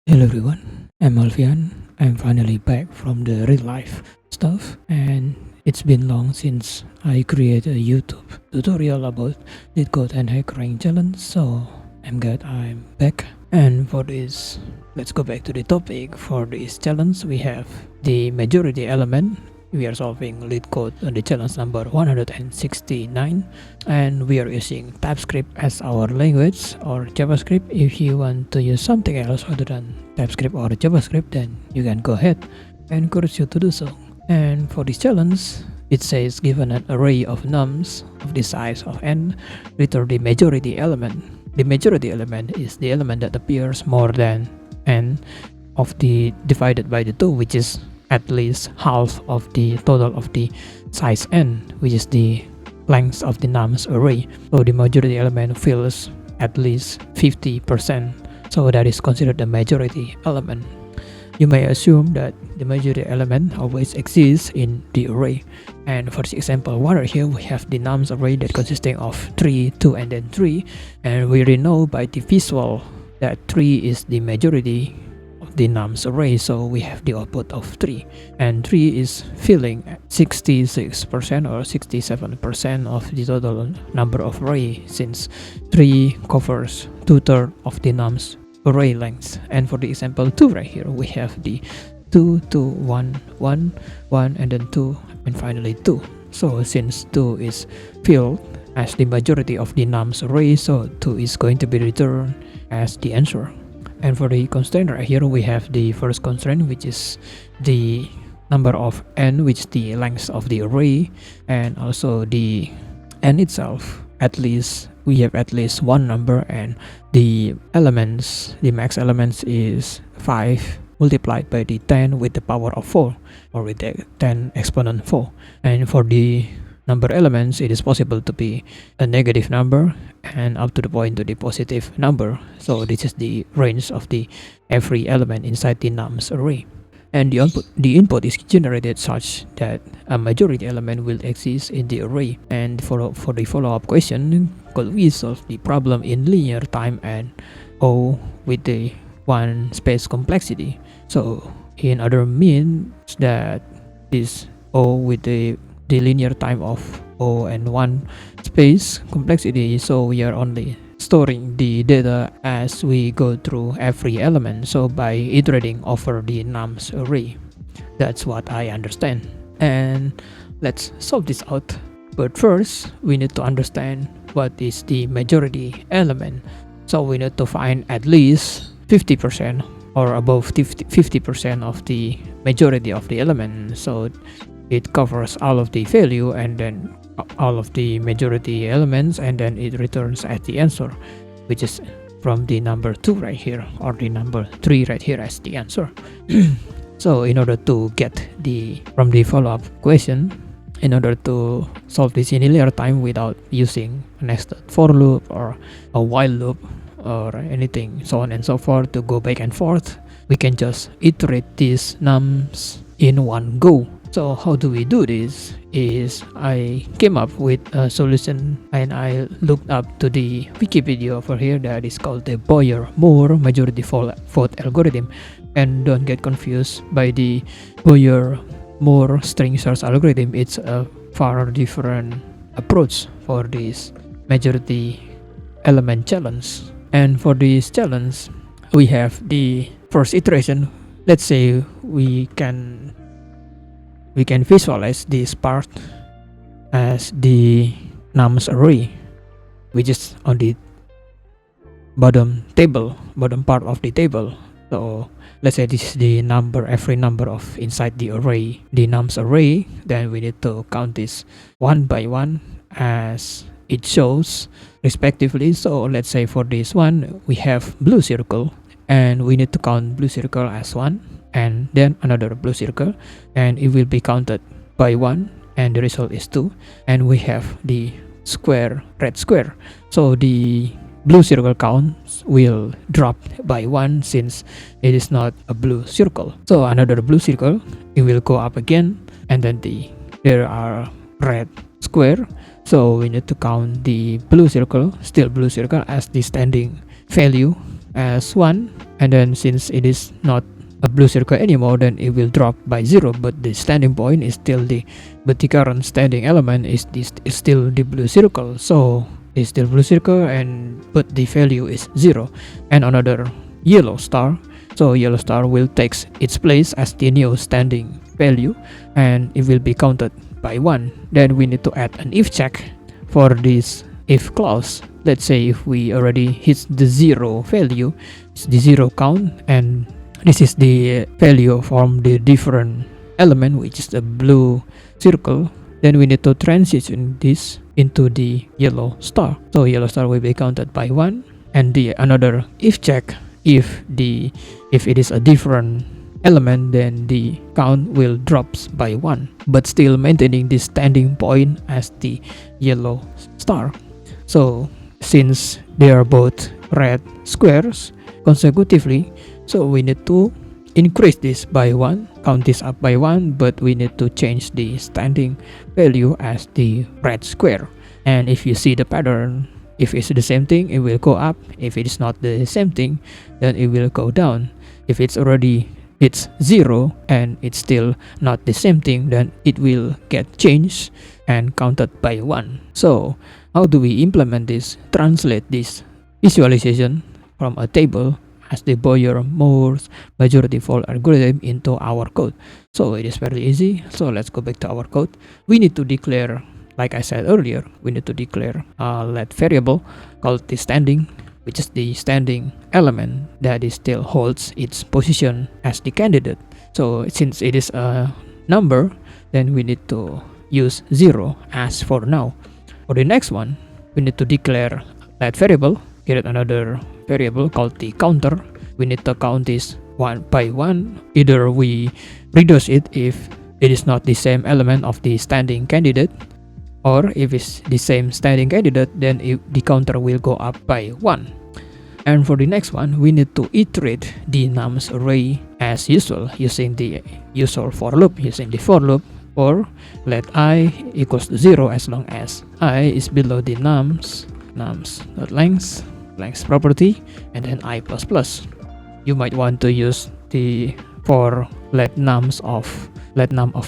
Hello everyone, I'm Alfian. I'm finally back from the real life stuff, and it's been long since I created a YouTube tutorial about LeetCode and hackering challenge, so I'm glad I'm back. And for this, let's go back to the topic. For this challenge, we have the majority element. We are solving LeetCode on the challenge number 169, and we are using TypeScript as our language, or JavaScript. If you want to use something else other than TypeScript or JavaScript, then you can go ahead. I encourage you to do so. And for this challenge, it says given an array of nums of the size of n, return the majority element. The majority element is the element that appears more than n of the divided by the 2, which is at least half of the total of the size n, which is the length of the nums array. So the majority element fills at least 50%, so that is considered the majority element. You may assume that the majority element always exists in the array, and for this example 1 right here, we have the nums array that consisting of 3, 2, and then 3, and we already know by the visual that 3 is the majority of the nums array, so we have the output of 3, and 3 is filling 66% or 67% of the total number of array, since 3 covers 2/3 of the nums array length. And for the example 2 right here, we have the 2, 2, 1, 1, 1, and then 2, and finally 2. So since 2 is filled as the majority of the nums array, so 2 is going to be returned as the answer. And for the constraint right here, we have the first constraint, which is the number of n, which is the length of the array, and also the n itself. At least we have at least one number, and the elements, the max elements is 5 multiplied by the 10 with the power of 4, or with the 10 exponent 4. And for the number elements, it is possible to be a negative number and up to the point to the positive number. So this is the range of the every element inside the nums array. And the input is generated such that a majority element will exist in the array. And for the follow-up question, could we solve the problem in linear time and O with the one space complexity? So in other means that this O with the linear time of O and one space complexity, so we are only storing the data as we go through every element, so by iterating over the nums array. That's what I understand, and let's solve this out. But first we need to understand what is the majority element. So we need to find at least 50% or above 50% of the majority of the element, so it covers all of the value and then all of the majority elements, and then it returns as the answer, which is from the number 2 right here, or the number 3 right here as the answer. So in order to get from the follow-up question, in order to solve this in linear time without using a nested for loop or a while loop or anything so on and so forth to go back and forth, we can just iterate these nums in one go. So how do we do this? Is I came up with a solution, and I looked up to the Wikipedia over here that is called the Boyer-Moore majority vote algorithm. And don't get confused by the Boyer-Moore string search algorithm. It's a far different approach for this majority element challenge. And for this challenge, we have the first iteration. Let's say we can visualize this part as the nums array, which is on the bottom part of the table. So let's say this is the every number of inside the array, the nums array. Then we need to count this one by one as it shows respectively. So let's say for this one, we have blue circle, and we need to count blue circle as 1, and then another blue circle, and it will be counted by 1, and the result is 2. And we have the red square, so the blue circle counts will drop by 1 since it is not a blue circle. So another blue circle, it will go up again, and then there are red square, so we need to count the blue circle, still blue circle, as the standing value as 1, and then since it is not a blue circle anymore, then it will drop by 0, but the standing point is still the current standing element is still the blue circle, so it's still blue circle, and but the value is 0. And another yellow star, so yellow star will take its place as the new standing value, and it will be counted by 1. Then we need to add an if check for this if clause. Let's say if we already hit the 0 value, it's the 0 count, and this is the value from the different element, which is the blue circle, then we need to transition this into the yellow star. So yellow star will be counted by 1, and the another if check, if it is a different element, then the count will drops by 1, but still maintaining the standing point as the yellow star. So since they are both red squares consecutively, so we need to increase this by 1, count this up by 1, but we need to change the standing value as the red square. And if you see the pattern, if it's the same thing, it will go up. If it is not the same thing, then it will go down. If it's 0 and it's still not the same thing, then it will get changed and counted by 1. So how do we implement this, translate this visualization from a table as the Boyer-Moore's majority fault algorithm into our code? So it is very easy. So let's go back to our code. We need to declare, like I said earlier, we need to declare a let variable called the standing, which is the standing element that is still holds its position as the candidate. So since it is a number, then we need to use 0 as for now. For the next one, we need to declare let variable, create another variable called the counter. We need to count this 1 by 1. Either we reduce it if it is not the same element of the standing candidate, or if it's the same standing candidate, then the counter will go up by 1. And for the next one, we need to iterate the nums array as usual using the usual for loop, using the for loop, or let I equals to 0 as long as I is below the nums.length property, and then I++. You might want to use the for let num of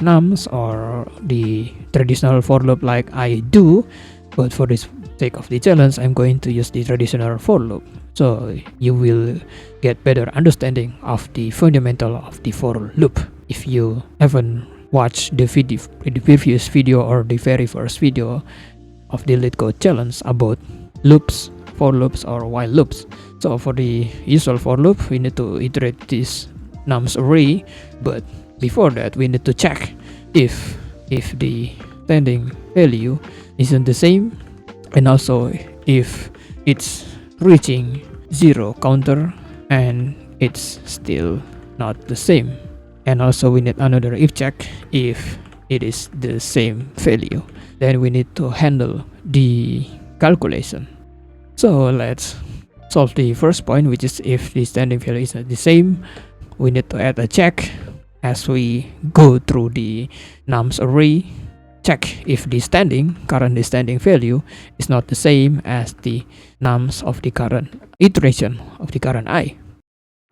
nums, or the traditional for loop like I do, but for this sake of the challenge, I'm going to use the traditional for loop, so you will get better understanding of the fundamental of the for loop. If you haven't watched the previous video or the very first video of the LeetCode challenge about loops, for loops or while loops. So for the usual for loop, we need to iterate this nums array, but before that we need to check if the standing value isn't the same, and also if it's reaching 0 counter and it's still not the same. And also we need another if check if it is the same value. Then we need to handle the calculation. So let's solve the first point, which is if the standing value is not the same. We need to add a check as we go through the nums array. Check if the current standing value is not the same as the nums of the current iteration of the current I.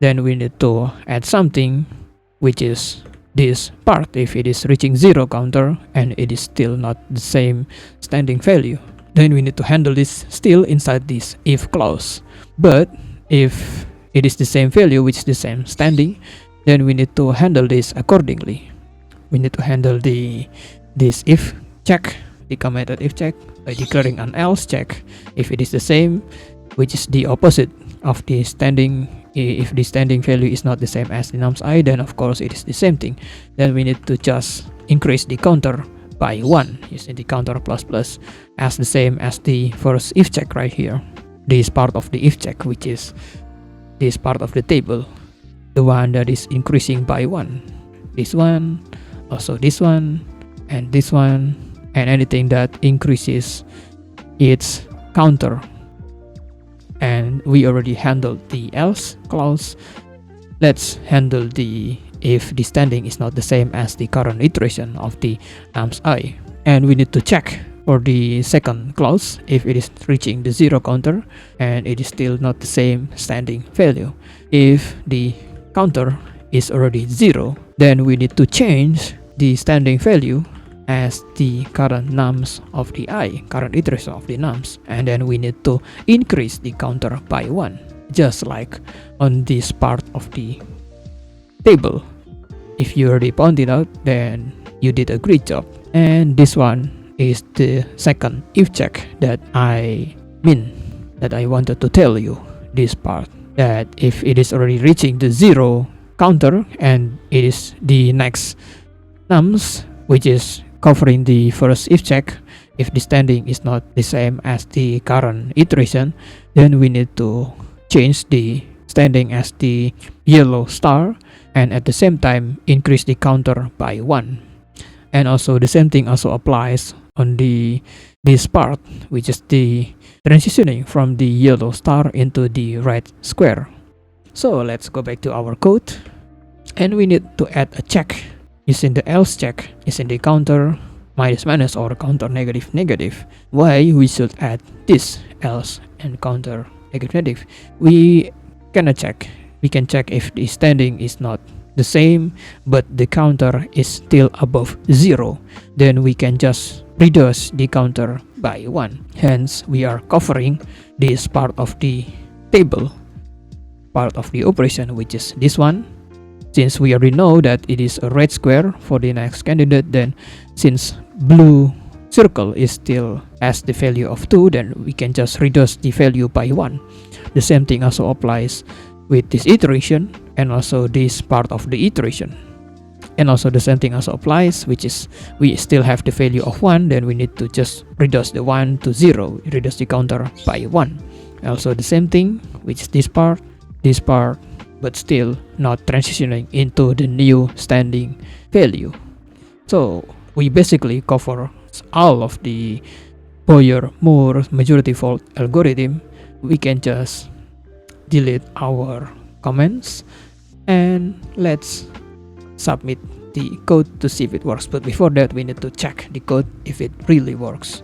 Then we need to add something, which is this part if it is reaching 0 counter and it is still not the same standing value. Then we need to handle this still inside this if clause. But if it is the same value, which is the same standing, then we need to handle this accordingly. We need to handle this if check, the commented if check, by declaring an else check if it is the same, which is the opposite of the standing. If the standing value is not the same as the nums I, then of course it is the same thing. Then we need to just increase the counter by 1 using the counter plus as the same as the first if check right here. This part of the if check, which is this part of the table, the one that is increasing by 1. This one, also this one, and this one, and anything that increases its counter. And we already handled the else clause. Let's handle the if the standing is not the same as the current iteration of the nums I. And we need to check for the second clause if it is reaching the 0 counter and it is still not the same standing value. If the counter is already 0, then we need to change the standing value as the current nums of the I, current iteration of the nums, and then we need to increase the counter by 1, just like on this part of the table. If you already pointed out, then you did a great job. And this one is the second if check that I wanted to tell you, this part, that if it is already reaching the 0 counter and it is the next nums which is covering the first if check, if the standing is not the same as the current iteration, then we need to change the standing as the yellow star and at the same time increase the counter by 1. And also the same thing also applies on this part, which is the transitioning from the yellow star into the red square. So let's go back to our code, and we need to add a check using the else check using the counter minus minus or counter negative negative. Why we should add this else and counter negative negative? We can check if the standing is not the same but the counter is still above 0, then we can just reduce the counter by 1. Hence we are covering this part of the table, part of the operation, which is this one. Since we already know that it is a red square for the next candidate, then since blue circle is still as the value of 2, then we can just reduce the value by 1. The same thing also applies with this iteration and also this part of the iteration. And also the same thing also applies, which is we still have the value of 1, then we need to just reduce the 1 to 0, reduce the counter by 1. Also the same thing, which is this part, but still not transitioning into the new standing value. So we basically cover all of the Boyer-Moore majority fault algorithm. We can just delete our comments and let's submit the code to see if it works. But before that, we need to check the code if it really works.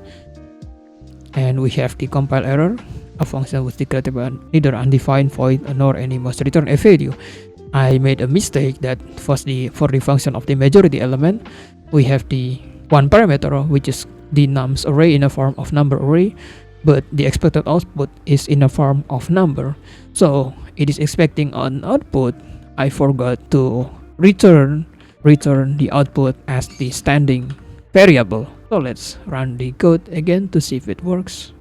And we have the compile error. A function was declared by neither undefined void nor any must return a value. I made a mistake that for the function of the majority element, we have the one parameter which is the nums array in a form of number array, but the expected output is in a form of number. So it is expecting an output. I forgot to return the output as the standing variable. So let's run the code again to see if it works.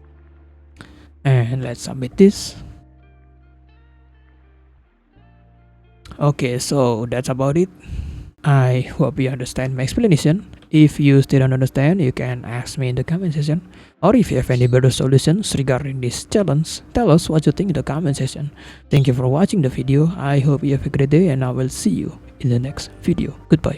And let's submit this. Okay, so that's about it. I hope you understand my explanation. If you still don't understand, you can ask me in the comment section. Or if you have any better solutions regarding this challenge, tell us what you think in the comment section. Thank you for watching the video. I hope you have a great day and I will see you in the next video. Goodbye.